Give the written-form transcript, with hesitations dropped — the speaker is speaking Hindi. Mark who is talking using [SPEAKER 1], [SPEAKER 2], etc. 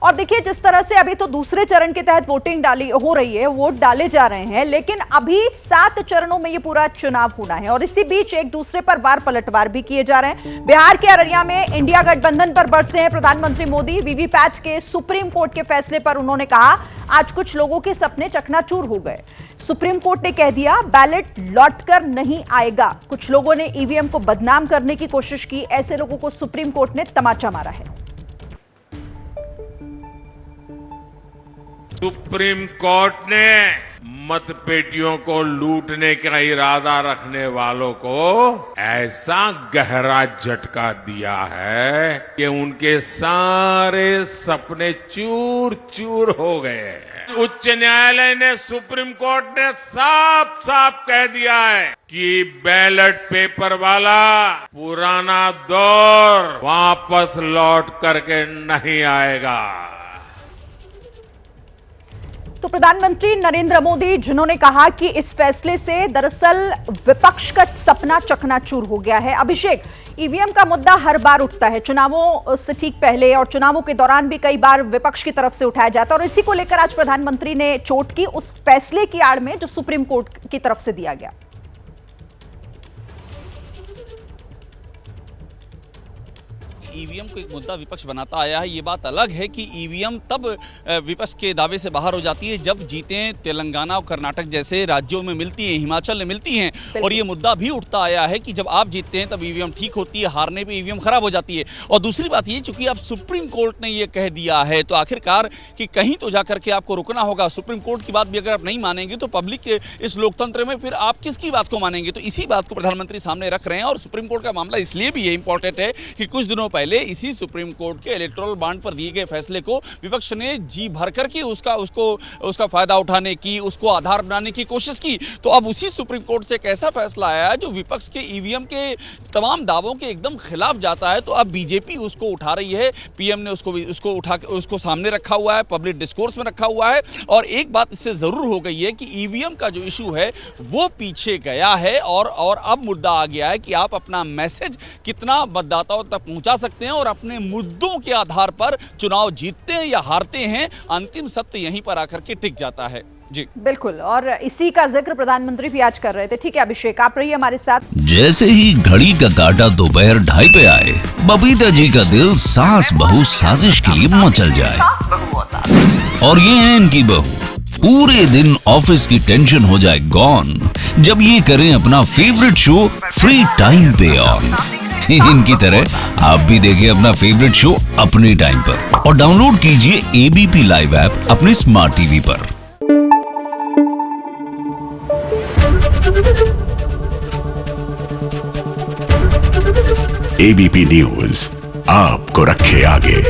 [SPEAKER 1] और देखिए जिस तरह से अभी तो दूसरे चरण के तहत वोटिंग हो रही है, वोट डाले जा रहे हैं, लेकिन अभी 7 चरणों में ये पूरा चुनाव होना है और इसी बीच एक दूसरे पर वार पलटवार भी किए जा रहे हैं। बिहार के अररिया में इंडिया गठबंधन पर बरसे हैं प्रधानमंत्री मोदी। वीवीपैट के सुप्रीम कोर्ट के फैसले पर उन्होंने कहा, आज कुछ लोगों के सपने चकनाचूर हो गए। सुप्रीम कोर्ट ने कह दिया, बैलेट लौटकर नहीं आएगा। कुछ लोगों ने ईवीएम को बदनाम करने की कोशिश की, ऐसे लोगों को सुप्रीम कोर्ट ने तमाचा मारा है।
[SPEAKER 2] सुप्रीम कोर्ट ने मतपेटियों को लूटने का इरादा रखने वालों को ऐसा गहरा झटका दिया है कि उनके सारे सपने चूर चूर हो गए। उच्च न्यायालय ने, सुप्रीम कोर्ट ने साफ साफ कह दिया है कि बैलेट पेपर वाला पुराना दौर वापस लौट करके नहीं आएगा।
[SPEAKER 1] तो प्रधानमंत्री नरेंद्र मोदी जिन्होंने कहा कि इस फैसले से दरअसल विपक्ष का सपना चकनाचूर हो गया है। अभिषेक, ईवीएम का मुद्दा हर बार उठता है, चुनावों से ठीक पहले और चुनावों के दौरान भी कई बार विपक्ष की तरफ से उठाया जाता है और इसी को लेकर आज प्रधानमंत्री ने चोट की उस फैसले की आड़ में जो सुप्रीम कोर्ट की तरफ से दिया गया।
[SPEAKER 3] ईवीएम को एक मुद्दा विपक्ष बनाता आया है। ये बात अलग है कि ईवीएम तब विपक्ष के दावे से बाहर हो जाती है जब जीतें तेलंगाना और कर्नाटक जैसे राज्यों में मिलती हैं, हिमाचल में मिलती हैं। और ये मुद्दा भी उठता आया है कि जब आप जीतते हैं तब ईवीएम ठीक होती है, हारने पे ईवीएम खराब हो जाती है। और दूसरी बात ये, चूंकि अब सुप्रीम कोर्ट ने ये कह दिया है तो आखिरकार कि कहीं तो जाकर के आपको रुकना होगा। सुप्रीम कोर्ट की बात भी अगर आप नहीं मानेंगे तो पब्लिक के इस लोकतंत्र में फिर आप किसकी बात को मानेंगे। तो इसी बात को प्रधानमंत्री सामने रख रहे हैं। और सुप्रीम कोर्ट का मामला इसलिए भी ये इंपॉर्टेंट है कि कुछ दिनों पहले इसी सुप्रीम कोर्ट के इलेक्टोरल बॉन्ड पर दिए गए फैसले को विपक्ष ने जी भर करके उसका फायदा उठाने की, उसको आधार बनाने की कोशिश की। तो अब उसी सुप्रीम कोर्ट से एक ऐसा फैसला आया है जो विपक्ष के ईवीएम के तमाम दावों के एकदम खिलाफ जाता है। तो अब बीजेपी उसको उठा रही है। पीएम ने उसको उठा के उसको सामने रखा हुआ है, पब्लिक डिस्कोर्स में रखा हुआ है। और एक बात इससे जरूर हो गई है कि ईवीएम का जो इशू है वो पीछे गया है और अब मुद्दा आ गया है कि आप अपना मैसेज कितना मतदाताओं तक पहुंचा सकते हैं और अपने मुद्दों के आधार पर चुनाव जीतते हैं या हारते हैं। अंतिम सत्य यहीं पर आकर के टिक जाता है। जी
[SPEAKER 1] बिल्कुल, और इसी का जिक्र प्रधानमंत्री भी आज कर रहे थे। ठीक है अभिषेक, आप रहिए हमारे साथ।
[SPEAKER 4] जैसे ही घड़ी का काटा दोपहर 2:30 पे आए, बबीता जी का दिल सास बहू साजिश के लिए मचल जाए। और ये है इनकी बहू, पूरे दिन ऑफिस की टेंशन हो जाए गॉन जब ये करें अपना फेवरेट शो फ्री टाइम पे ऑन। इनकी तरह आप भी देखिए अपना फेवरेट शो अपने टाइम पर और डाउनलोड कीजिए एबीपी लाइव ऐप अपने स्मार्ट टीवी पर।
[SPEAKER 5] एबीपी न्यूज आपको रखे आगे।